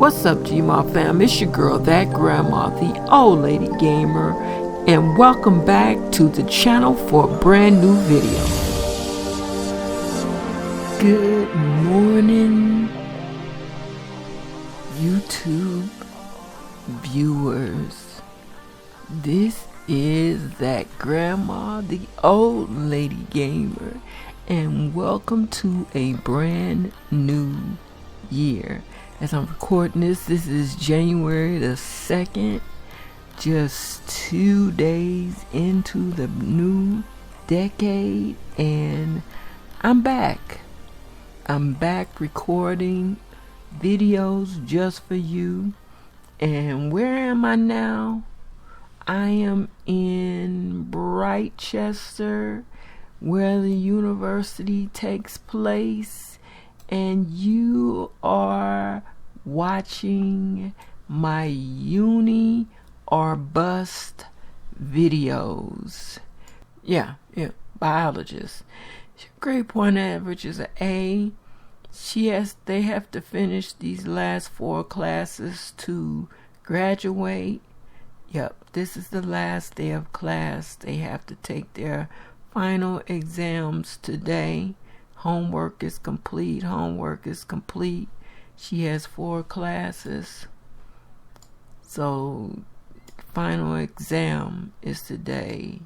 What's up, Gma fam? It's your girl, that grandma, the old lady gamer, and welcome back to the channel for a brand new video. Good morning, YouTube viewers. This is that grandma, the old lady gamer, and welcome to a brand new year. As I'm recording this is January the 2nd, just 2 days into the new decade, and I'm back. I'm back recording videos just for you. And where am I now? I am in Brightchester, where the university takes place, and you are watching my uni or bust videos. Yeah, biologist. Grade point average is an A. They have to finish these last 4 classes to graduate. Yep, this is the last day of class. They have to take their final exams today. Homework is complete. She has 4 classes. So final exam is today.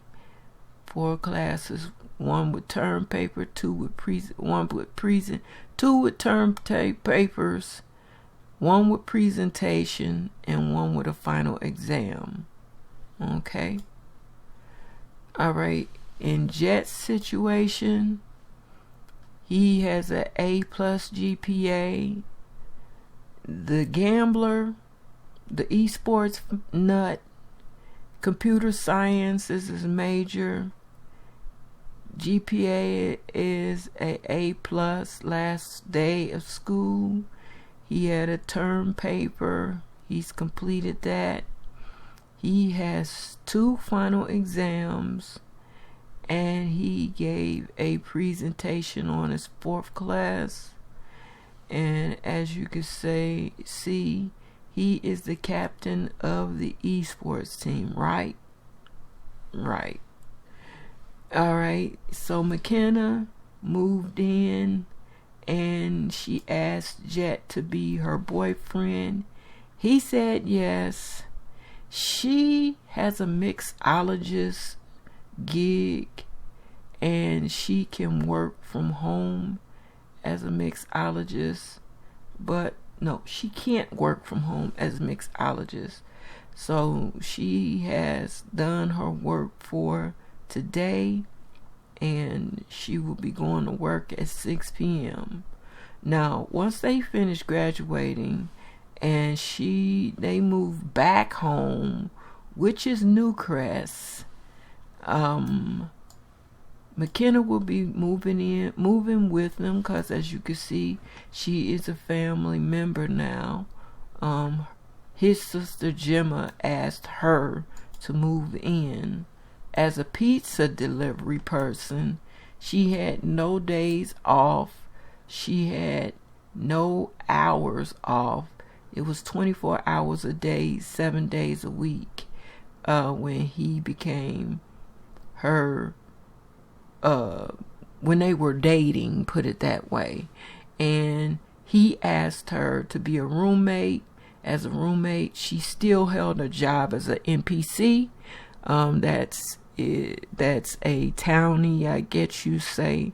4 classes, 1 with term paper, 2 with term papers, 1 with presentation, and 1 with a final exam. Okay. All right. In Jet's situation, he has an A+ GPA. The gambler, the esports nut, computer science is his major. GPA is A+. Last day of school, he had a term paper. He's completed that. He has 2 final exams, and he gave a presentation on his 4th class. And as you can see, he is the captain of the esports team, right? Right. All right. So McKenna moved in, and she asked Jet to be her boyfriend. He said yes. She has a mixologist gig, and she can work from home as a mixologist, but no, she can't work from home as a mixologist. So she has done her work for today, and she will be going to work at 6 p.m. Now, once they finish graduating and they move back home, which is Newcrest, McKenna will be moving with them, because as you can see, she is a family member now. His sister Gemma asked her to move in. As a pizza delivery person, she had no days off. She had no hours off. It was 24 hours a day, 7 days a week, when he became her, when they were dating, put it that way. And he asked her to be a roommate. As a roommate, she still held a job as an NPC. That's a townie, I guess you say.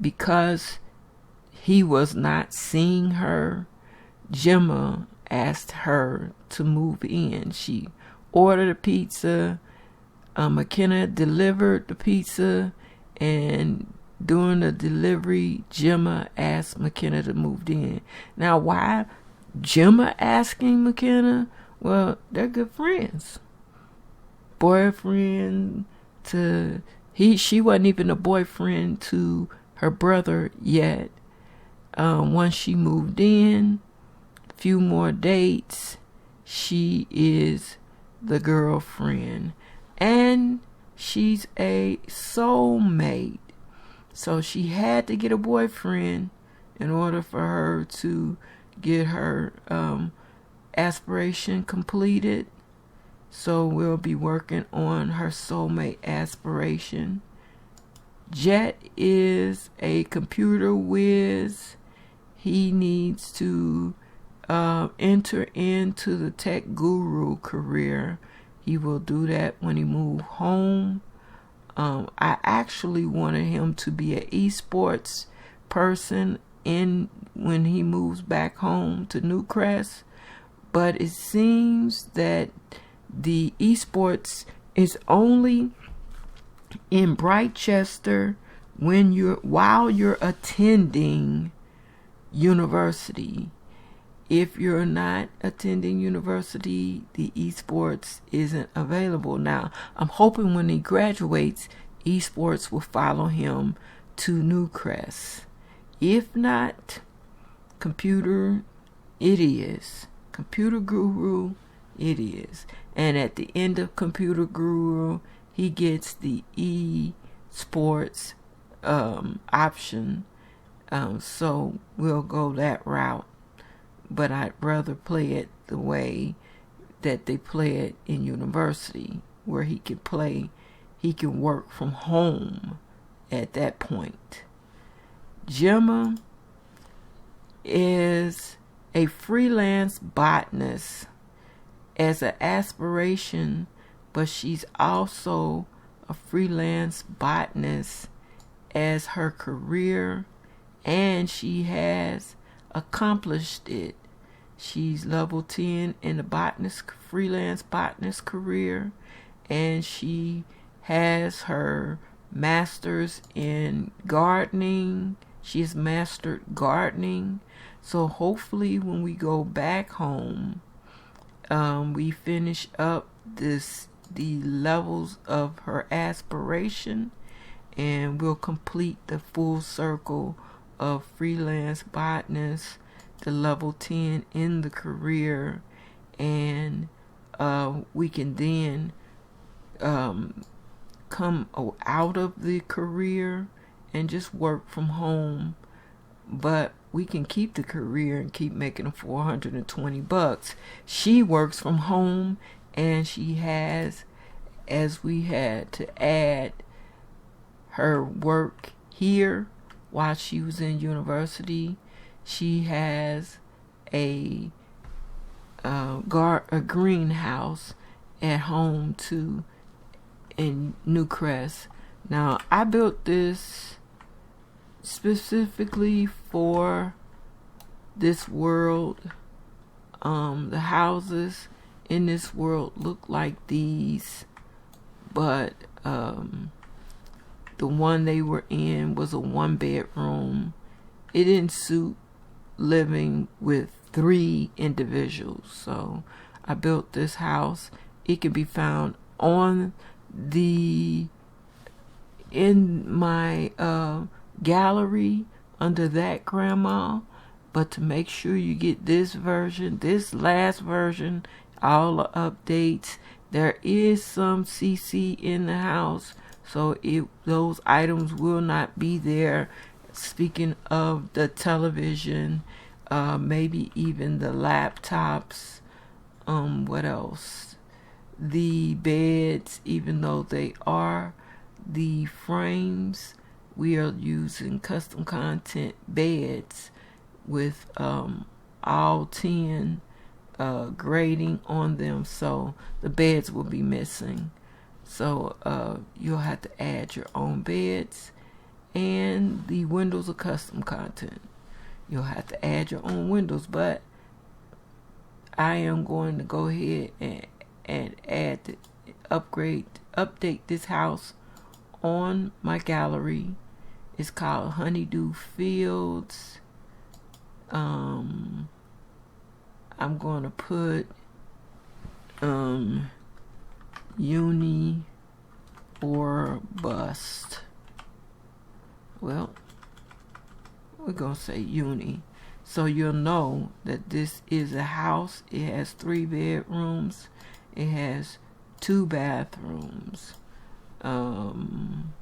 Because he was not seeing her, Gemma asked her to move in. She ordered a pizza. McKenna delivered the pizza, and during the delivery, Gemma asked McKenna to move in. Now, why Gemma asking McKenna? Well, they're good friends. Boyfriend to she wasn't even a boyfriend to her brother yet. Once she moved in, a few more dates, she is the girlfriend. And she's a soulmate. So she had to get a boyfriend in order for her to get her aspiration completed. So we'll be working on her soulmate aspiration. Jet is a computer whiz. He needs to enter into the tech guru career. He will do that when he moves home. I actually wanted him to be an esports person when he moves back home to Newcrest, but it seems that the esports is only in Brightchester while you're attending university. If you're not attending university, the esports isn't available. Now, I'm hoping when he graduates, esports will follow him to Newcrest. If not, computer, it is. Computer guru, it is. And at the end of computer guru, he gets the esports option. So we'll go that route. But I'd rather play it the way that they play it in university, where he can work from home at that point. Gemma is a freelance botanist as an aspiration, but she's also a freelance botanist as her career, and she has accomplished it. She's level 10 in the freelance botanist career, and she has her master's in gardening. She has mastered gardening. So hopefully when we go back home, we finish up the levels of her aspiration, and we'll complete the full circle of freelance botanist, the level 10 in the career, and we can then come out of the career and just work from home. But we can keep the career and keep making $420. She works from home, and she has, as we had to add her work here while she was in university, she has a greenhouse at home too in Newcrest. Now, I built this specifically for this world. The houses in this world look like these, but the one they were in was a 1-bedroom. It didn't suit living with 3 individuals, so I built this house. It can be found in my gallery under thatGrandma. But to make sure you get this version, this last version, all the updates, there is some CC in the house, so those items will not be there. Speaking of the television, maybe even the laptops, what else? The beds, even though they are the frames, we are using custom content beds with all 10 grading on them, so the beds will be missing. So you'll have to add your own beds, and the windows are custom content. You'll have to add your own windows, but I am going to go ahead and update this house on my gallery. It's called Honeydew Fields. I'm going to put uni or bust. Well, we're going to say uni, so you'll know that this is a house. It has 3 bedrooms. It has 2 bathrooms. And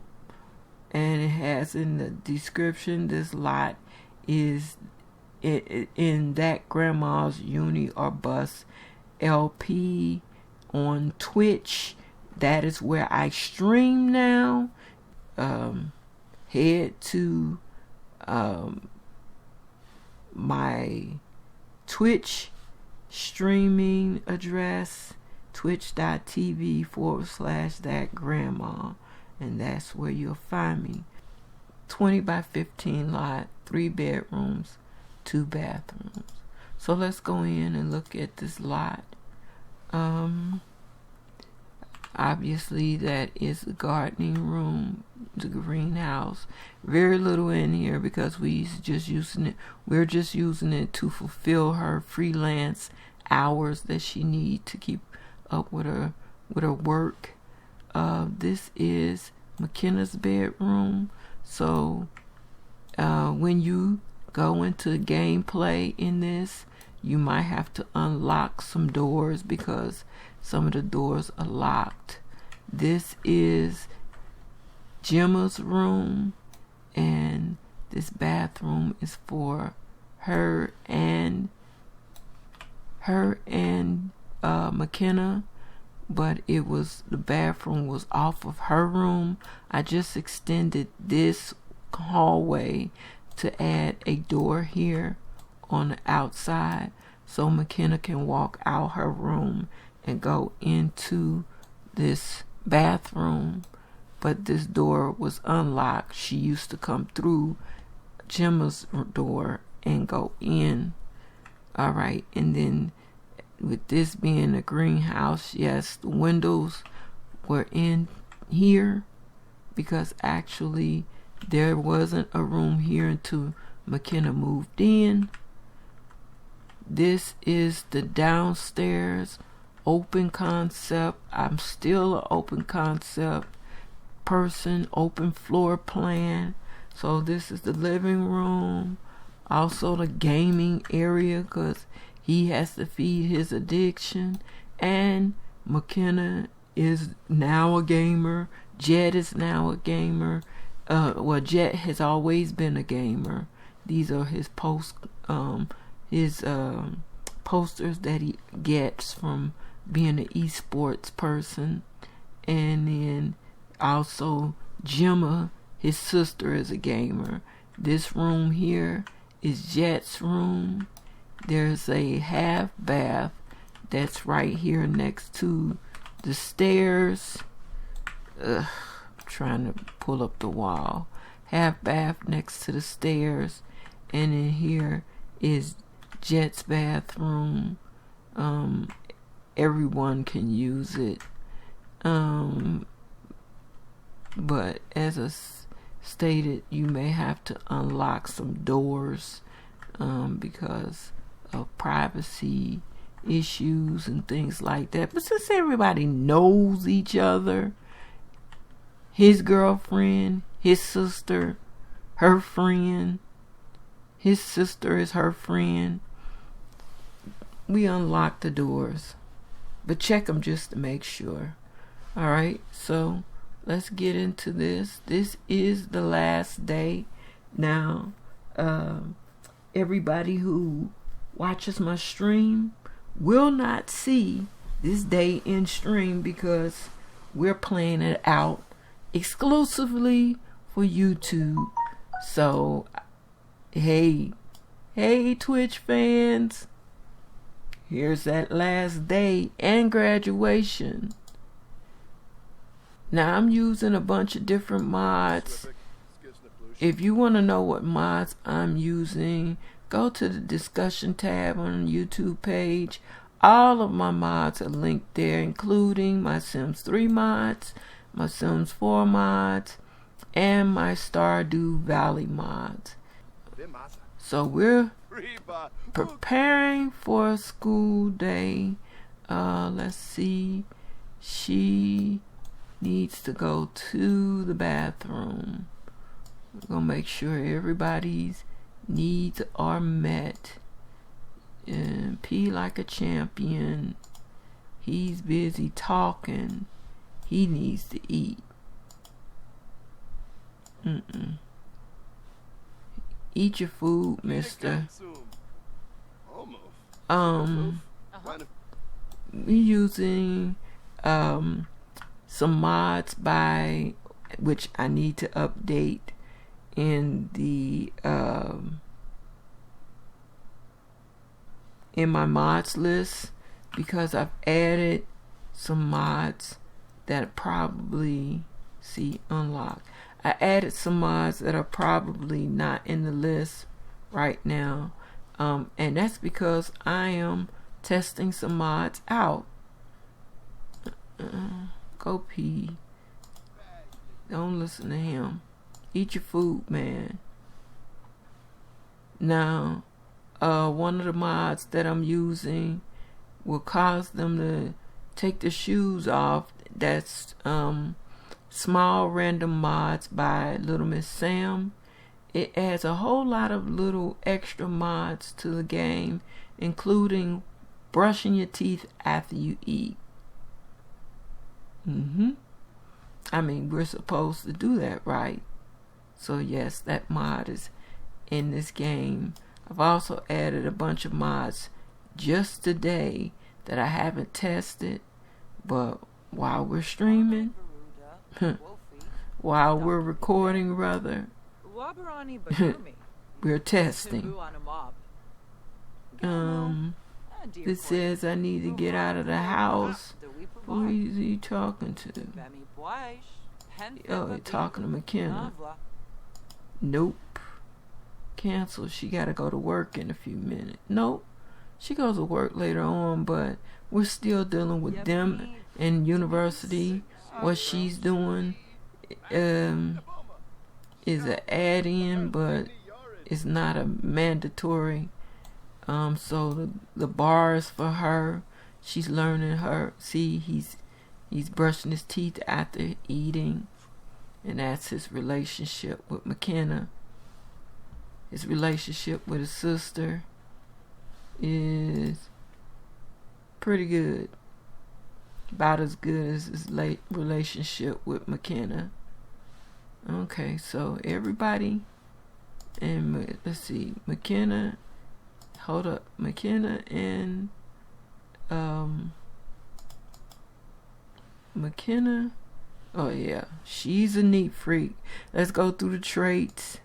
it has in the description, this lot is in That Grandma's Uni or Bus LP on Twitch. That is where I stream now. Head to my Twitch streaming address, twitch.tv/thatgrandma, and that's where you'll find me. 20 by 15 lot, 3 bedrooms, 2 bathrooms. So let's go in and look at this lot. Obviously that is the gardening room, the greenhouse. Very little in here because we're just using it to fulfill her freelance hours that she needs to keep up with her work. This is McKenna's bedroom. So when you go into gameplay in this, you might have to unlock some doors because some of the doors are locked. This is Gemma's room, and this bathroom is for her and McKenna, but the bathroom was off of her room. I just extended this hallway to add a door here on the outside so McKenna can walk out her room and go into this bathroom. But this door was unlocked. She used to come through Gemma's door and go in. All right, and then with this being a greenhouse, yes, the windows were in here because actually there wasn't a room here until McKenna moved in. This is the downstairs open concept. I'm still an open concept person, open floor plan. So this is the living room, also the gaming area because he has to feed his addiction. And McKenna is now a gamer. Jet is now a gamer. Jet has always been a gamer. These are his posters that he gets from being an esports person. And then also Gemma, his sister, is a gamer. This room here is Jet's room. There's a half bath that's right here next to the stairs. Trying to pull up the wall. Half bath next to the stairs. And in here is Jet's bathroom. Everyone can use it. But as I stated, you may have to unlock some doors because of privacy issues and things like that. But since everybody knows each other, his girlfriend, his sister, her friend, his sister is her friend, we unlock the doors, but check them just to make sure. All right, so let's get into this. This is the last day. Now, everybody who watches my stream will not see this day in stream because we're playing it out exclusively for YouTube. So, hey Twitch fans, here's that last day and graduation. Now I'm using a bunch of different mods. If you want to know what mods I'm using, go to the discussion tab on the YouTube page. All of my mods are linked there, including my Sims 3 mods, my Sims 4 mods, and my Stardew Valley mods. So we're preparing for a school day. Let's see. She needs to go to the bathroom. We're gonna make sure everybody's needs are met. And pee like a champion. He's busy talking. He needs to eat. Eat your food, mister. We using some mods by which I need to update in the in my mods list, because I've added some mods that probably see unlocked. I added some mods that are probably not in the list right now, and that's because I am testing some mods out. Go pee. Don't listen to him. Eat your food, man. Now, one of the mods that I'm using will cause them to take the shoes off. That's Small Random Mods by Little Miss Sam. It adds a whole lot of little extra mods to the game, including brushing your teeth after you eat. I mean, we're supposed to do that, right? So yes, that mod is in this game. I've also added a bunch of mods just today that I haven't tested, but while we're streaming, while we're recording rather, we're testing. This says I need to get out of the house. Who is he talking to? Oh, he's talking to McKenna. Nope. Cancel. She gotta go to work in a few minutes. Nope. She goes to work later on, but we're still dealing with them in university. What she's doing is an add-in, but it's not a mandatory. So the bars for her, she's learning her. See, he's brushing his teeth after eating, and that's his relationship with McKenna. His relationship with his sister is pretty good, about as good as his late relationship with McKenna. Okay, so everybody, and let's see, McKenna. Hold up, McKenna and McKenna. Oh yeah, she's a neat freak. Let's go through the traits.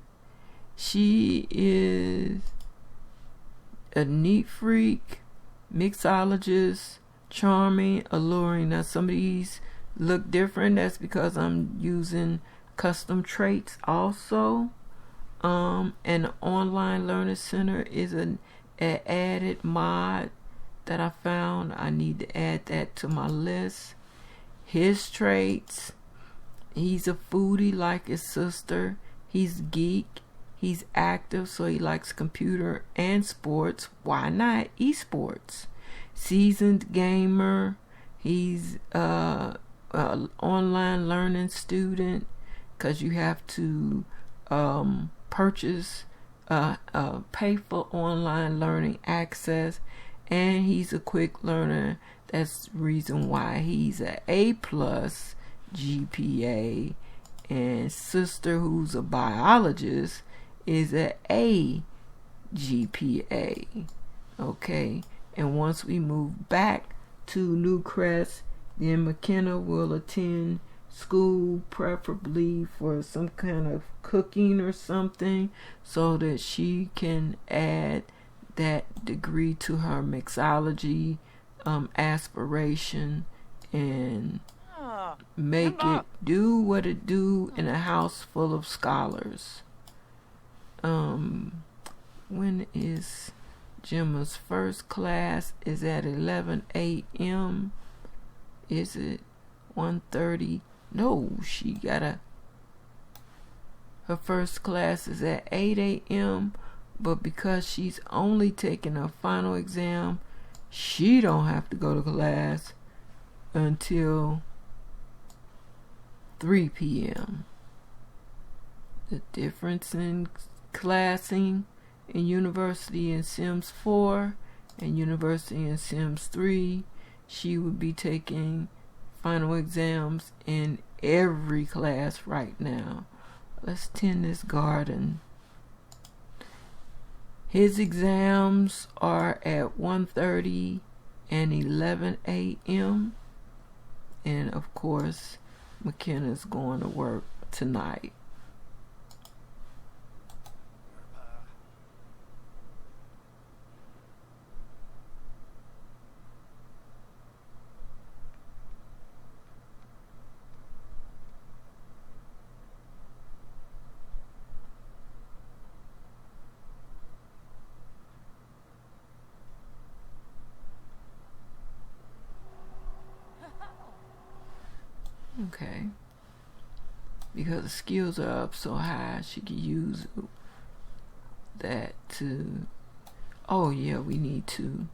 She is a neat freak, mixologist, charming, alluring. Now some of these look different. That's because I'm using custom traits also. And the Online Learning Center is an added mod that I found. I need to add that to my list. His traits: he's a foodie like his sister. He's geek. He's active, so he likes computer and sports. Why not esports? Seasoned gamer. He's an online learning student, because you have to purchase pay for online learning access, and he's a quick learner. That's the reason why he's a A+ GPA, and sister, who's a biologist, is a A GPA. Okay, and once we move back to Newcrest, then McKenna will attend school, preferably for some kind of cooking or something, so that she can add that degree to her mixology aspiration and make it do what it do in a house full of scholars. When is Gemma's first class? Is at 11 a.m. Is it 1:30? No, she gotta. Her first class is at 8 a.m. But because she's only taking her final exam, she don't have to go to class until 3 p.m. The difference in classing in University in Sims 4 and University in Sims 3, she would be taking final exams in every class right now. Let's tend this garden. His exams are at 1:30 and 11 a.m. And of course, McKenna's going to work tonight. Okay. Because the skills are up so high, she could use that to... Oh yeah, we need to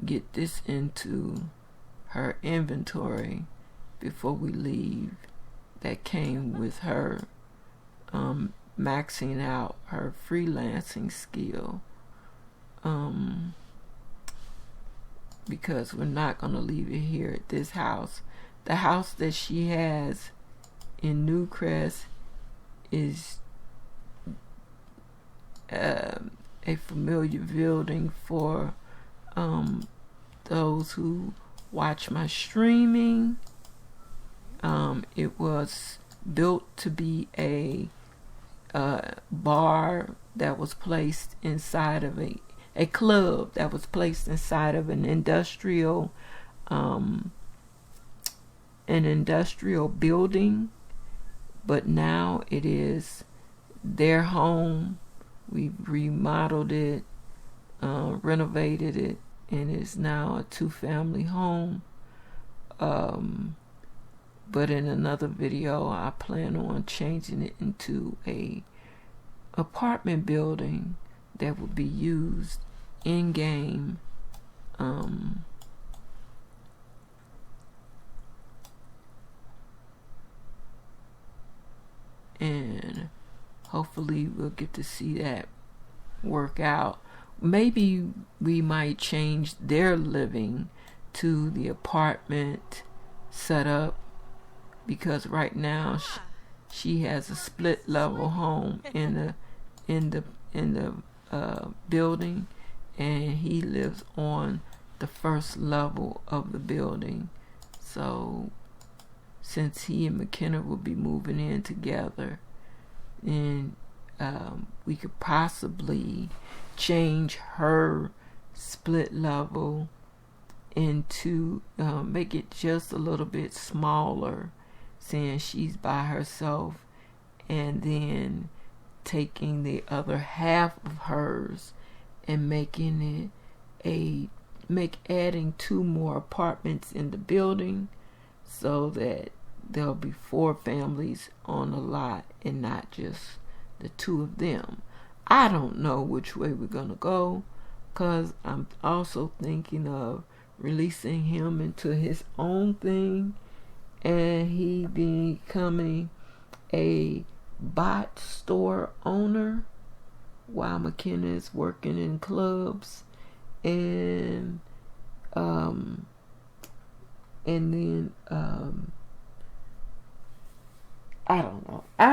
get this into her inventory before we leave. That came with her maxing out her freelancing skill. Because we're not going to leave it here at this house. The house that she has in Newcrest is a familiar building for those who watch my streaming. It was built to be a bar that was placed inside of a club that was placed inside of an industrial building, but now it is their home. We've remodeled it, renovated it, and it's now a 2-family home. But in another video, I plan on changing it into a apartment building that will be used in game. And hopefully we'll get to see that work out. Maybe we might change their living to the apartment setup, because right now she has a split level home in the building, and he lives on the first level of the building. So since he and McKenna will be moving in together, and we could possibly change her split level into make it just a little bit smaller, saying she's by herself, and then taking the other half of hers and making it adding 2 more apartments in the building, so that there'll be 4 families on the lot and not just the 2 of them. I don't know which way we're gonna go, because I'm also thinking of releasing him into his own thing and he becoming a bot store owner while McKenna is working in clubs, and then I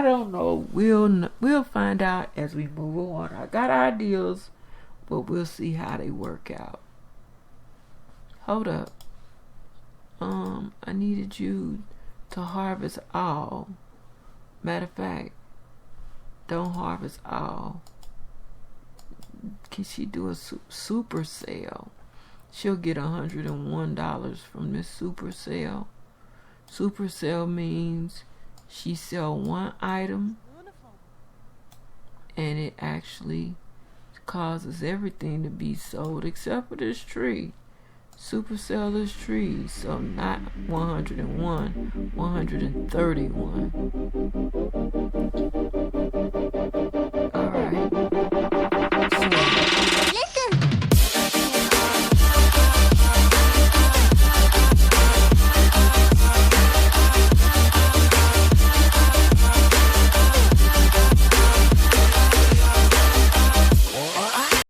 don't know. We'll find out as we move on. I got ideas, but we'll see how they work out. Hold up. I needed you to harvest all. Matter of fact, don't harvest all. Can she do a super sale? She'll get $101 from this super sale. Super sale means she sell one item and it actually causes everything to be sold except for this tree. Super sell this tree, so not 101, 131.